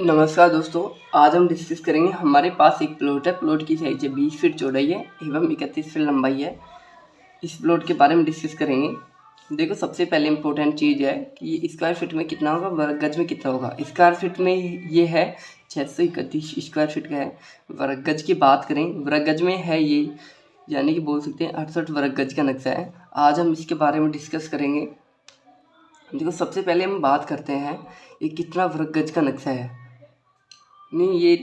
नमस्कार दोस्तों, आज हम डिस्कस करेंगे। हमारे पास एक प्लॉट है। प्लॉट की साइज है 20 फीट चौड़ाई है एवं 31 फीट लंबाई है। इस प्लॉट के बारे में डिस्कस करेंगे। देखो, सबसे पहले इम्पोर्टेंट चीज़ है कि स्क्वायर फीट में कितना होगा, वर्ग गज में कितना होगा। स्क्वायर फीट में ये है 631 स्क्वायर फीट का है। वर्ग गज की बात करें, वर्ग गज में है ये, यानी कि बोल सकते हैं 68 वर्ग गज का नक्शा है। आज हम इसके बारे में डिस्कस करेंगे। देखो, सबसे पहले हम बात करते हैं ये कितना वर्ग गज का नक्शा है। नहीं, ये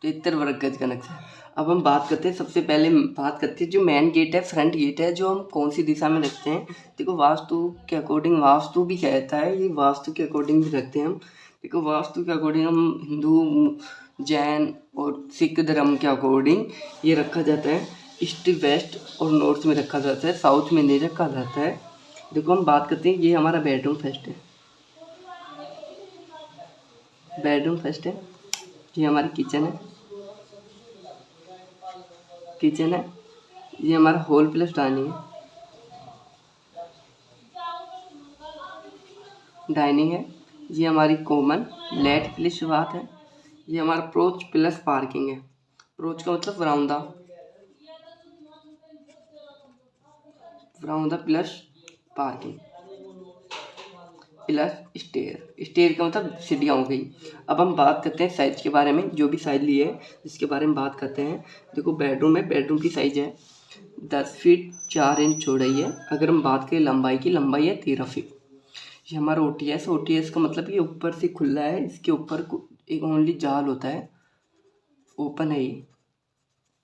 73 वर्ग गज का नक्शा है। अब हम बात करते हैं, सबसे पहले बात करते हैं जो मेन गेट है, फ्रंट गेट है, जो हम कौन सी दिशा में रखते हैं। देखो, वास्तु के अकॉर्डिंग, वास्तु भी कहता है, ये वास्तु के अकॉर्डिंग भी रखते हैं हम। देखो, वास्तु के अकॉर्डिंग हम हिंदू, जैन और सिख धर्म के अकॉर्डिंग ये रखा जाता है। ईस्ट, वेस्ट और नॉर्थ में रखा जाता है, साउथ में नहीं रखा जाता है। देखो, हम बात करते हैं, ये हमारा बेडरूम फर्स्ट है, बेडरूम फर्स्ट है। ये हमारी किचन है, किचन है। ये हमारा हॉल प्लस डाइनिंग है, डाइनिंग है। ये हमारी कॉमन लेट प्लस बात है। ये हमारा प्रोच प्लस पार्किंग है। प्रोच का मतलब बरामदा, बरामदा plus parking plus stair. Stair का मतलब सीढ़ियाँ हो गई। अब हम बात करते हैं साइज के बारे में, जो भी साइज लिए है जिसके बारे में बात करते हैं। देखो, बेडरूम है, बेडरूम की साइज है 10 फीट 4 इंच चौड़ाई है। अगर हम बात करें लंबाई की, लंबाई है 13 फीट। ये हमारा ओटीएस, ओटीएस का मतलब ये ऊपर से खुला है, इसके ऊपर एक ओनली जाल होता है, ओपन है, ये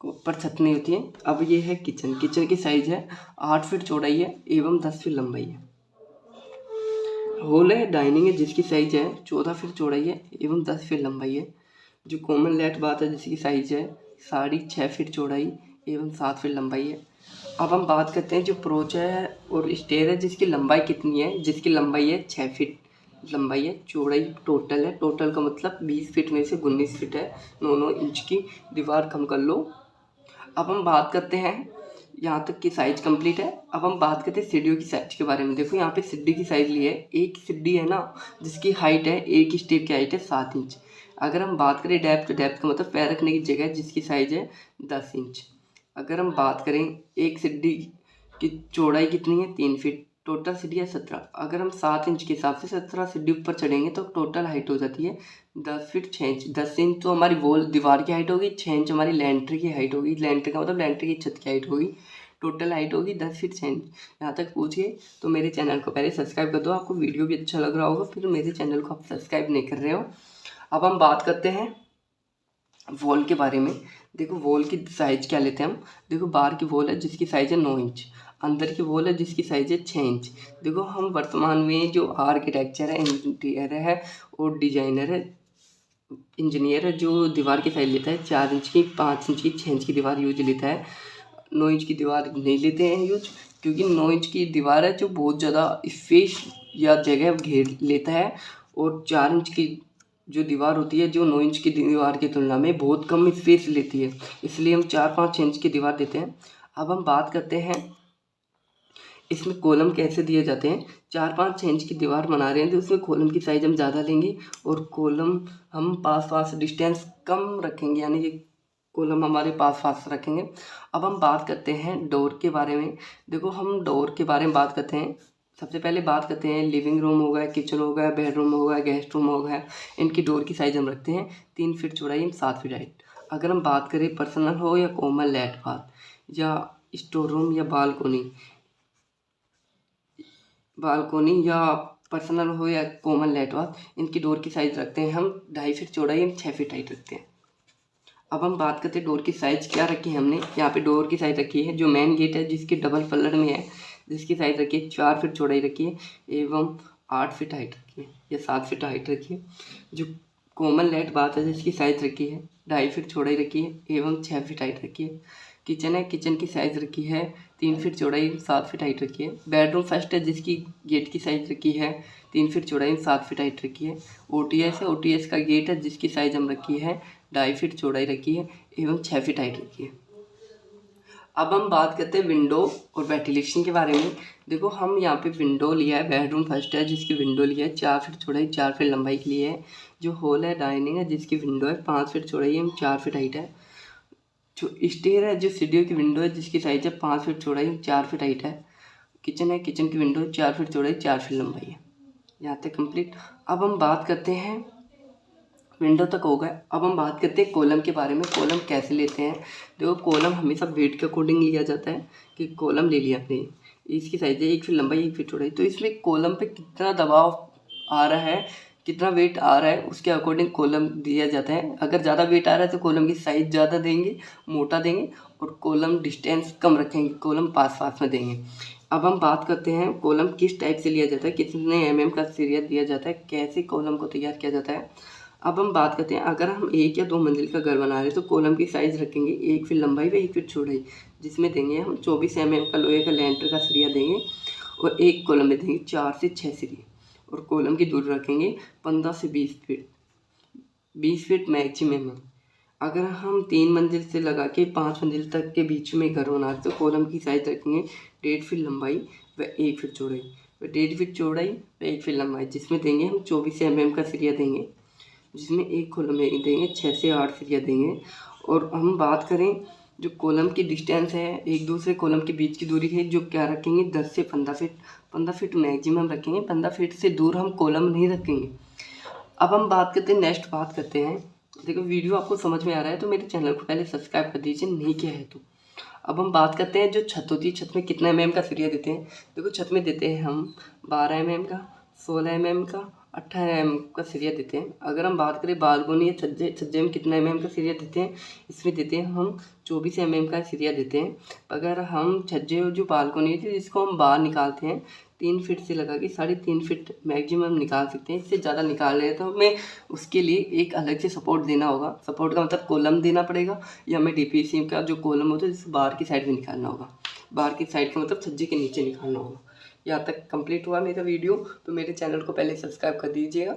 ऊपर छत नहीं होती है। अब ये है किचन। किचन की साइज है 8 फीट चौड़ाई है एवं 10 फीट लंबाई है। हॉल है, डाइनिंग है, जिसकी साइज है 14 फीट चौड़ाई है एवं 10 फीट लंबाई है। जो कॉमन लेट बात है, जिसकी साइज है 6.5 फीट चौड़ाई एवं 7 फीट लंबाई है। अब हम बात करते हैं जो प्रोच है और स्टेयर है, जिसकी लंबाई कितनी है। जिसकी लंबाई है 6 फीट लंबाई है, चौड़ाई टोटल है। टोटल का मतलब 20 फीट में से 19 फीट है। 9 इंच की दीवार कम कर लो। अब हम बात करते हैं, यहाँ तक की साइज कंप्लीट है। अब हम बात करते हैं सीढ़ियों की साइज के बारे में। देखो, यहाँ पे सीढ़ी की साइज ली है, एक सीढ़ी है ना, जिसकी हाइट है, एक स्टेप की हाइट है 7 इंच। अगर हम बात करें डेप्थ, डेप्थ का मतलब पैर रखने की जगह, जिसकी साइज है 10 इंच। अगर हम बात करें एक सीढ़ी की चौड़ाई कितनी है, 3 फीट। टोटल सीढ़ी है 17। अगर हम 7 इंच के हिसाब से 17 सीढ़ी ऊपर चढ़ेंगे तो टोटल हाइट हो जाती है 10 फीट 6 इंच। 10 इंच तो हमारी वॉल दीवार की हाइट होगी, 6 इंच हमारी लेंटर की हाइट होगी। लेंटर का मतलब लेंटर की छत की हाइट होगी। टोटल हाइट होगी 10 फीट 6 इंच। यहाँ तक पूछिए तो मेरे चैनल को पहले सब्सक्राइब कर दो। आपको वीडियो भी अच्छा लग रहा होगा, फिर मेरे चैनल को आप सब्सक्राइब नहीं कर रहे हो। अब हम बात करते हैं वॉल के बारे में। देखो, वॉल की साइज क्या लेते हैं हम। देखो, बाहर की वॉल है जिसकी साइज है 9 इंच, अंदर की वॉल है जिसकी साइज है 6 इंच। देखो, हम वर्तमान में जो आर्किटेक्चर है, इंटीरियर है और डिजाइनर है, इंजीनियर है, जो दीवार की साइज लेता है 4 इंच की, 5 इंच की, 6 इंच की दीवार यूज लेता है। 9 इंच की दीवार नहीं लेते हैं यूज, क्योंकि 9 इंच की दीवार है जो बहुत ज़्यादा स्पेस या जगह घेर लेता है, और 4 इंच की जो दीवार होती है, जो 9 इंच की दीवार की तुलना में बहुत कम स्पेस लेती है, इसलिए हम 4-5 इंच की दीवार देते हैं। अब हम बात करते हैं इसमें कॉलम कैसे दिए जाते हैं। 4-5 इंच की दीवार बना रहे हैं तो उसमें कॉलम की साइज हम ज़्यादा लेंगे और कॉलम हम पास पास डिस्टेंस कम रखेंगे, यानी कि कॉलम हमारे पास पास रखेंगे। अब हम बात करते हैं डोर के बारे में। देखो, हम डोर के बारे में बात करते हैं। सबसे पहले बात करते हैं लिविंग रूम हो गया, किचन हो गया, बेडरूम हो गया, गेस्ट रूम हो गया। इनकी डोर की साइज हम रखते हैं 3 फीट चौड़ाई, 7 फीट हाइट। अगर हम बात करें पर्सनल हो या कॉमन लेट बाथ या स्टोर रूम या बालकोनी या पर्सनल हो या कॉमन लेट बाथ, इनकी डोर की साइज रखते हैं हम 2.5 फीट चौड़ाई, 6 फीट हाइट रखते हैं। अब हम बात करते हैं डोर की साइज़ क्या रखी है हमने। यहाँ पे डोर की साइज़ रखी है, जो मेन गेट है जिसके डबल पल्लर में है, जिसकी साइज़ रखी है 4 फीट चौड़ाई रखी है एवं 8 फीट हाइट रखी है या 7 फीट हाइट रखी है। जो कॉमन लेट बात है जिसकी साइज़ रखी है 2.5 फीट चौड़ाई रखी है एवं 6 फीट हाइट रखी है। किचन है, किचन की साइज़ रखी है 3 फीट चौड़ाई, 7 फीट हाइट रखी है। बेडरूम फर्स्ट है जिसकी गेट की साइज़ रखी है 3 फीट चौड़ाई, 7 फीट हाइट रखी है। ओटीएस है, ओटीएस का गेट है जिसकी साइज़ हम रखी है 2.5 फीट चौड़ाई रखी है एवं 6 फीट हाइट रखी है। अब हम बात करते हैं विंडो और वेंटिलेशन के बारे में। देखो हम यहाँ पे विंडो लिया है, बेडरूम फर्स्ट है जिसकी विंडो लिया है 4 फीट चौड़ाई 4 फीट लंबाई के लिए है। जो हॉल है डाइनिंग है जिसकी विंडो है 5 फीट चौड़ाई एवं 4 फीट हाइट है। जो स्टेयर है जो सीढ़ियों की विंडो है जिसकी साइज है 5 फीट चौड़ाई 4 फीट हाइट है। किचन है, किचन की विंडो 4 फीट चौड़ाई 4 फीट लंबाई है। यहाँ तक कंप्लीट। अब हम बात करते हैं, विंडो तक हो गया, अब हम बात करते हैं कॉलम के बारे में। कॉलम कैसे लेते हैं? देखो कॉलम हमेशा वेट के अकॉर्डिंग लिया जाता है कि कॉलम ले लिया आपने, इसकी साइज है 1 फीट लंबाई 1 फीट चौड़ाई, तो इसमें कॉलम पे कितना दबाव आ रहा है, कितना वेट आ रहा है, उसके अकॉर्डिंग कॉलम दिया जाता है। अगर ज़्यादा वेट आ रहा है तो कॉलम की साइज़ ज़्यादा देंगे, मोटा देंगे, और कॉलम डिस्टेंस कम रखेंगे, कॉलम पास पास में देंगे। अब हम बात करते हैं कॉलम किस टाइप से लिया जाता है, कितने mm का सरिया दिया जाता है, कैसे कॉलम को तैयार किया जाता है। अब हम बात करते हैं, अगर हम 1 या 2 मंजिल का घर बना रहे हैं तो कॉलम की साइज़ रखेंगे 1 फीट लंबाई व 1 फीट चौड़ाई, जिसमें देंगे हम 24 mm का लोहे का लेंटर का सरिया देंगे, और एक कॉलम में देंगे 4 से 6 सरिये, और कॉलम की दूरी रखेंगे 15 से 20 फीट, 20 फीट मैक्सिमम। अगर हम 3 मंजिल से लगा के 5 मंजिल तक के बीच में घर बना रहे तो कॉलम की साइज़ रखेंगे 1.5 फीट लंबाई व 1 फीट चौड़ाई, व 1.5 फीट चौड़ाई व 1 फीट लंबाई, जिसमें देंगे हम 24 mm का सरिया देंगे, जिसमें एक कॉलम में देंगे 6 से 8 सरिया देंगे। और हम बात करें जो कॉलम की डिस्टेंस है, एक दूसरे कॉलम के बीच की दूरी है, जो क्या रखेंगे 10 से 15 फीट, 15 फीट मैक्सिमम रखेंगे, 15 फीट से दूर हम कॉलम नहीं रखेंगे। अब हम बात करते हैं, नेक्स्ट बात करते हैं। देखो वीडियो आपको समझ में आ रहा है तो मेरे चैनल को पहले सब्सक्राइब कर दीजिए, नहीं किया है तो। अब हम बात करते हैं जो छत होती है, छत में कितना mm का सरिया देते हैं। देखो छत में देते हैं हम 12 mm का, 16 mm का, 18 mm का सरिया देते हैं। अगर हम बात करें बालकोनी या छज्जे में कितना mm का सरिया देते हैं, इसमें देते हैं हम 24 mm का सरिया देते हैं। अगर हम छज्जे जो बालकोनी है जिसको हम बाहर निकालते हैं 3 फीट से लगा के 3.5 फीट मैक्सिमम निकाल सकते हैं। इससे ज़्यादा निकाल रहे हैं तो हमें उसके लिए एक अलग से सपोर्ट देना होगा। सपोर्ट का मतलब कॉलम देना पड़ेगा, या हमें DPC का जो कॉलम होता है जिसको बाहर की साइड में निकालना होगा। बाहर की साइड का मतलब छज्जे के नीचे निकालना होगा। यहाँ तक कंप्लीट हुआ मेरा वीडियो, तो मेरे चैनल को पहले सब्सक्राइब कर दीजिएगा।